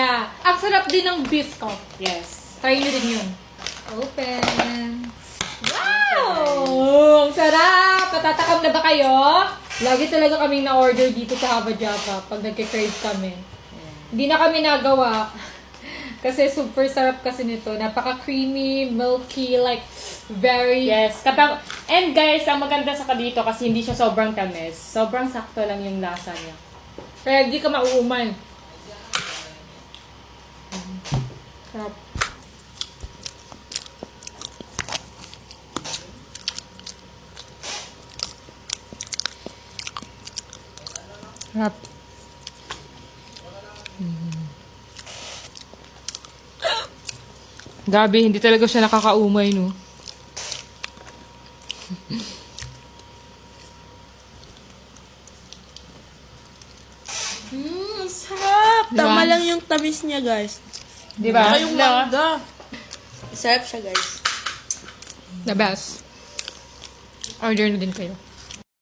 Yeah. Ang sarap din ng beef ko. Yes. Try nyo din yun. Open. Wow! Ang sarap! Natatakam na ba kayo? Lagi talaga kaming na-order dito sa Hava Java pag nagka-crave kami. Hindi na kami nagawa. Kasi super sarap kasi nito. Napaka-creamy, milky, like, very... Yes. And guys, ang maganda sa dito kasi hindi siya sobrang tamis. Sobrang sakto lang yung lasa niya. Kaya hindi ka mauuman. Sarap. Sarap. Gabi, hindi talaga siya nakakaumay, no? Sarap! Diba? Tama lang yung tamis niya, guys. Di ba? Saka yung mangga. Sarap siya, guys. The best. Order na din kayo.